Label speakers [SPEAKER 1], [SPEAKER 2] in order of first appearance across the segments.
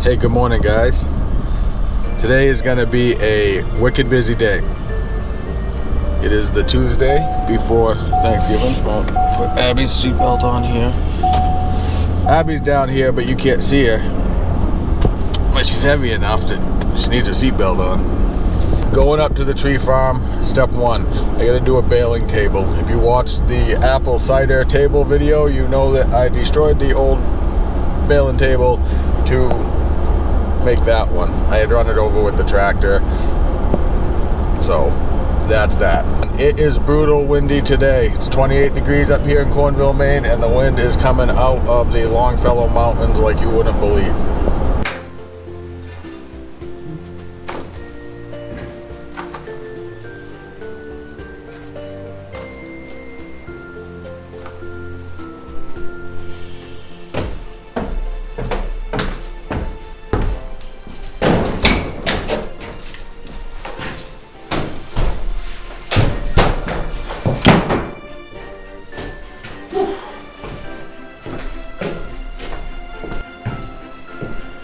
[SPEAKER 1] Hey, good morning, guys. Today is going to be a wicked busy day. It is the Tuesday before Thanksgiving. I'll put Abby's seatbelt on here. Abby's down here, but you can't see her. But she's heavy enough that she needs a seatbelt on. Going up to the tree farm, step one, I got to do a baling table. If you watched the apple cider table video, you know that I destroyed the old baling table to make that one. I had run it over with the tractor, so that's that. It is brutal windy today. It's 28 degrees up here in Cornville, Maine, and the wind is coming out of the Longfellow Mountains like you wouldn't believe.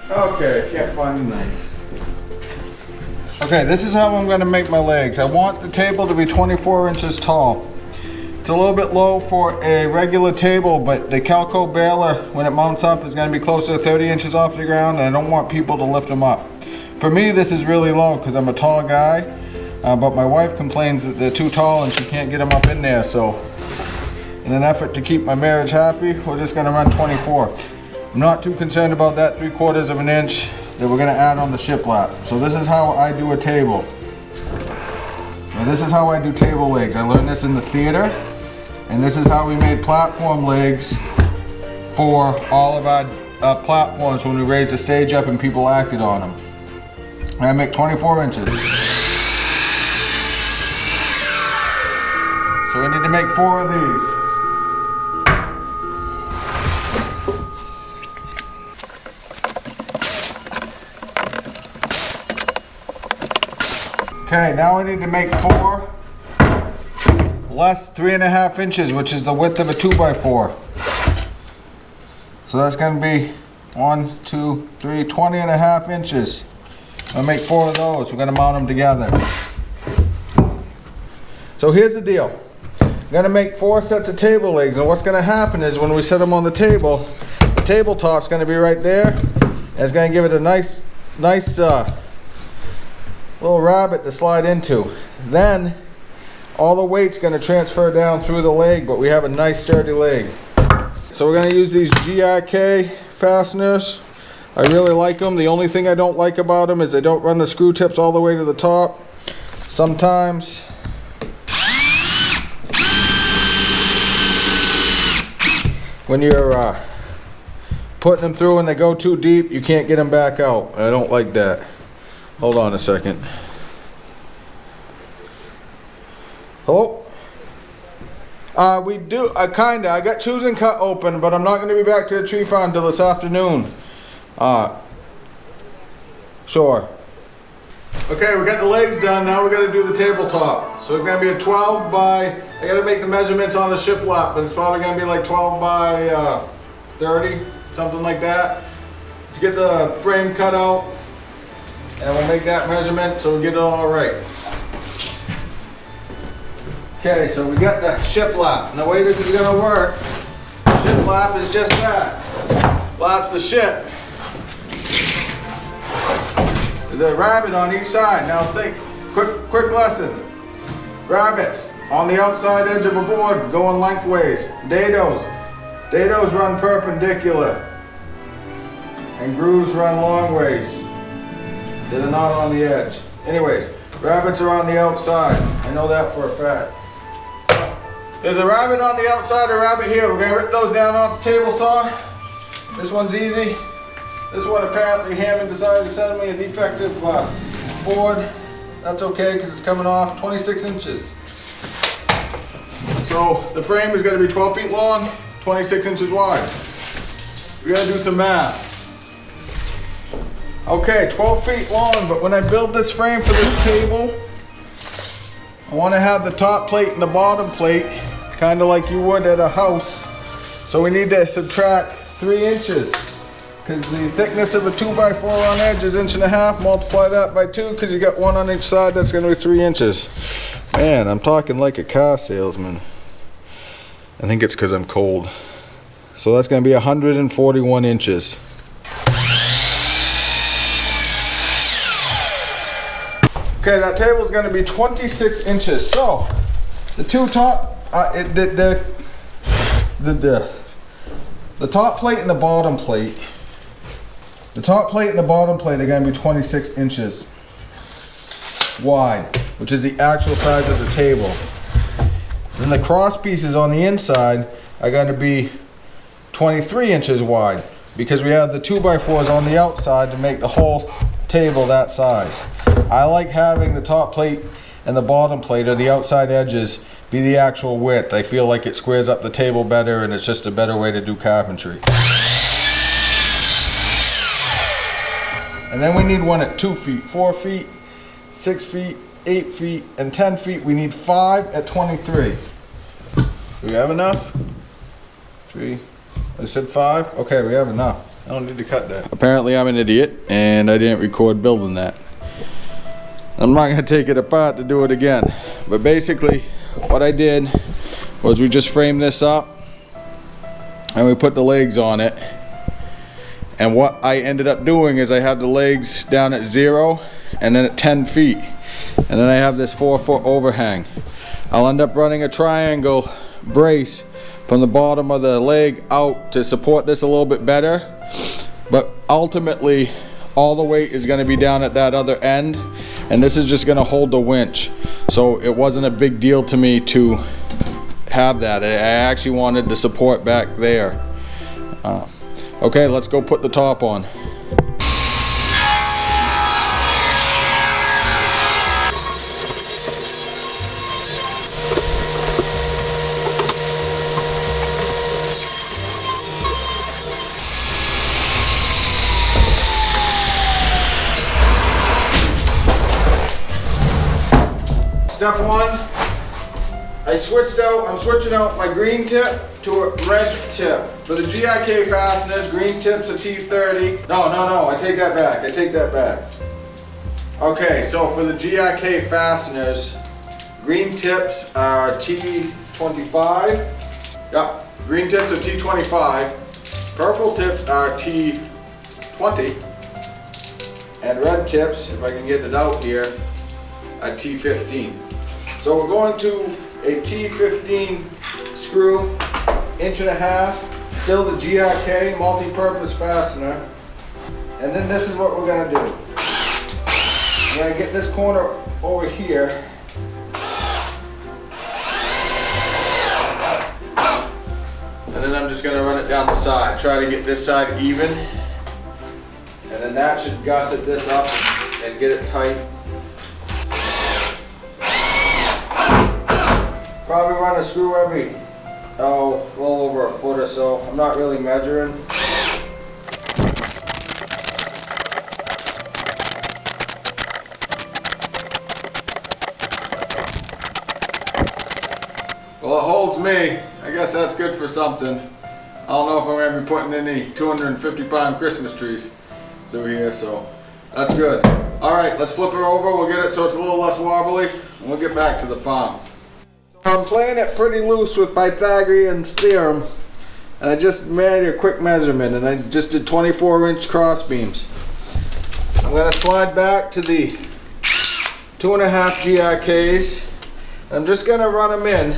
[SPEAKER 1] Okay, can't find the knife. Okay, this is how I'm going to make my legs. I want the table to be 24 inches tall. It's a little bit low for a regular table, but the Calco baler, when it mounts up, is going to be closer to 30 inches off the ground, and I don't want people to lift them up. For me, this is really low because I'm a tall guy, but my wife complains that they're too tall and she can't get them up in there, so in an effort to keep my marriage happy, we're just going to run 24. I'm not too concerned about that 3/4 of an inch that we're going to add on the shiplap. So this is how I do a table. Now this is how I do table legs. I learned this in the theater, and this is how we made platform legs for all of our platforms when we raised the stage up and people acted on them. I make 24 inches. So we need to make 4 of these. Okay, now we need to make 4 less 3.5 inches, which is the width of a 2x4. So that's going to be 1, 2, 3, 20.5 inches. I'll make 4 of those. We're going to mount them together. So here's the deal. I'm going to make 4 sets of table legs, and what's going to happen is when we set them on the tabletop's going to be right there, and it's going to give it a nice little rabbit to slide into. Then all the weight's going to transfer down through the leg, but we have a nice sturdy leg. So we're going to use these GRK fasteners. I really like them. The only thing I don't like about them is they don't run the screw tips all the way to the top. Sometimes when you're putting them through and they go too deep, you can't get them back out. I don't like that. Hold on a second. Hello? We do, kinda. I got choosing cut open, but I'm not going to be back to the tree farm until this afternoon. Sure. Okay, we got the legs done. Now we're going to do the tabletop. So it's going to be a 12 by, I got to make the measurements on the shiplap, but it's probably going to be like 12 by 30, something like that. To get the frame cut out. And we'll make that measurement so we get it all right. Okay, so we got the shiplap. And the way this is going to work, shiplap is just that. Laps the ship. There's a rabbit on each side. Now think, quick lesson. Rabbits on the outside edge of a board going lengthways. Dados run perpendicular. And grooves run long ways. They're not on the edge. Anyways, rabbits are on the outside. I know that for a fact. There's a rabbit on the outside, a rabbit here. We're gonna rip those down off the table saw. This one's easy. This one apparently Hammond decided to send me a defective board. That's okay because it's coming off 26 inches. So the frame is gonna be 12 feet long, 26 inches wide. We gotta do some math. Okay, 12 feet long, but when I build this frame for this table, I want to have the top plate and the bottom plate, kind of like you would at a house. So we need to subtract 3 inches because the thickness of a 2x4 on edge is 1.5 inches. Multiply that by 2 because you got 1 on each side. That's going to be 3 inches. Man, I'm talking like a car salesman. I think it's because I'm cold. So that's going to be 141 inches. Okay, that table is going to be 26 inches. So the two top, the top plate and the bottom plate. The top plate and the bottom plate are going to be 26 inches wide, which is the actual size of the table. Then the cross pieces on the inside are going to be 23 inches wide because we have the 2x4s on the outside to make the whole table that size. I like having the top plate and the bottom plate, or the outside edges, be the actual width. I feel like it squares up the table better and it's just a better way to do carpentry. And then we need one at 2 feet, 4 feet, 6 feet, 8 feet, and 10 feet. We need 5 at 23. Do we have enough? 3, I said 5? Okay, we have enough. I don't need to cut that. Apparently I'm an idiot and I didn't record building that. I'm not going to take it apart to do it again. But basically what I did was we just framed this up and we put the legs on it. And what I ended up doing is I had the legs down at 0 and then at 10 feet. And then I have this 4-foot overhang. I'll end up running a triangle brace from the bottom of the leg out to support this a little bit better. But ultimately, all the weight is going to be down at that other end. And this is just going to hold the winch. So it wasn't a big deal to me to have that. I actually wanted the support back there. Okay, let's go put the top on. Step 1, I'm switching out my green tip to a red tip. For the GIK fasteners, green tips are T30. No, I take that back. Okay, so for the GIK fasteners, green tips are T25. Yep, green tips are T25. Purple tips are T20. And red tips, if I can get it out here, are T15. So we're going to a T15 screw, 1.5 inches, still the GIK multi-purpose fastener. And then this is what we're going to do. I'm going to get this corner over here. And then I'm just going to run it down the side. Try to get this side even. And then that should gusset this up and get it tight. Probably run a screw every, a little over 1 foot or so. I'm not really measuring. Well, it holds me. I guess that's good for something. I don't know if I'm going to be putting any 250-pound Christmas trees through here, so that's good. Alright, let's flip her over. We'll get it so it's a little less wobbly, and we'll get back to the farm. I'm playing it pretty loose with Pythagorean theorem, and I just made a quick measurement, and I just did 24-inch cross beams. I'm going to slide back to the 2.5 GIKs. I'm just going to run them in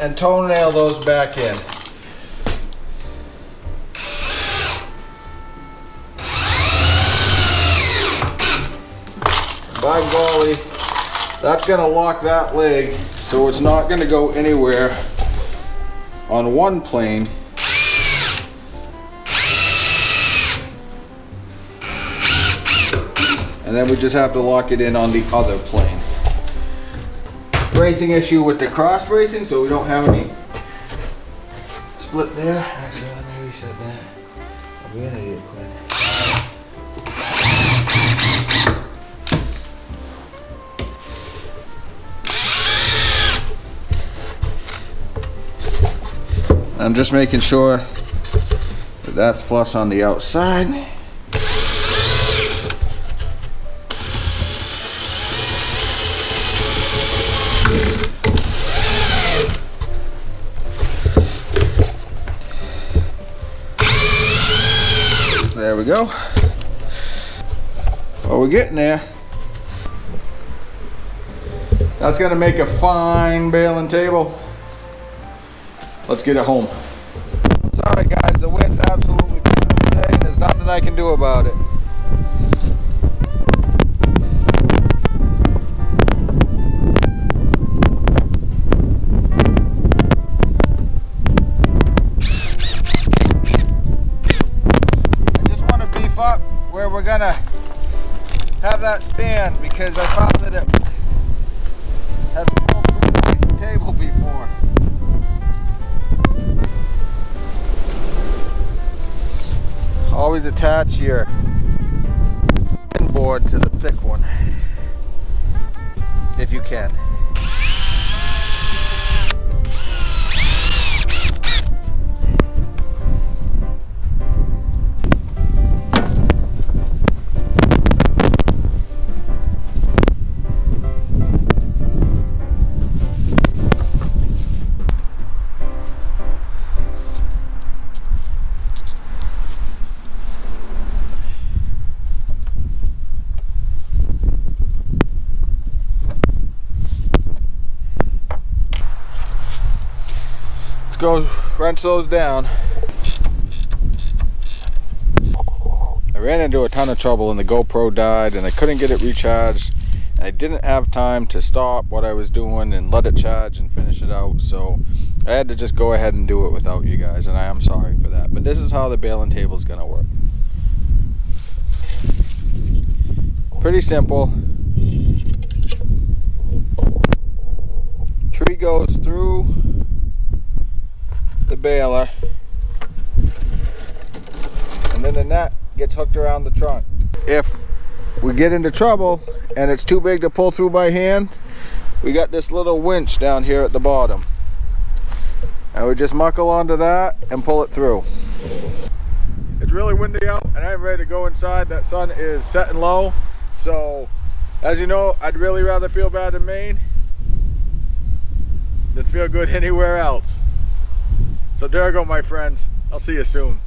[SPEAKER 1] and toenail those back in. By golly, that's going to lock that leg so it's not going to go anywhere on one plane. And then we just have to lock it in on the other plane. Bracing issue with the cross bracing, so we don't have any split there. Actually, let me reset that. I'll be an idiot, Quinn. I'm just making sure that that's flush on the outside. There we go. Well, we're getting there. That's gonna make a fine baling table. Let's get it home. Sorry guys, the wind's absolutely today and there's nothing I can do about it. I just want to beef up where we're gonna have that stand because I found that it has pulled through the table before. Always attach your board to the thick one if you can. Go wrench those down. I ran into a ton of trouble and the GoPro died and I couldn't get it recharged. I didn't have time to stop what I was doing and let it charge and finish it out, so I had to just go ahead and do it without you guys, and I am sorry for that. But this is how the baling table is gonna work. Pretty simple. Tree goes through the baler and then the net gets hooked around the trunk. If we get into trouble and it's too big to pull through by hand, we got this little winch down here at the bottom and we just muckle onto that and pull it through. It's really windy out and I'm ready to go inside. That sun is setting low, so as you know, I'd really rather feel bad in Maine than feel good anywhere else. So there you go, my friends. I'll see you soon.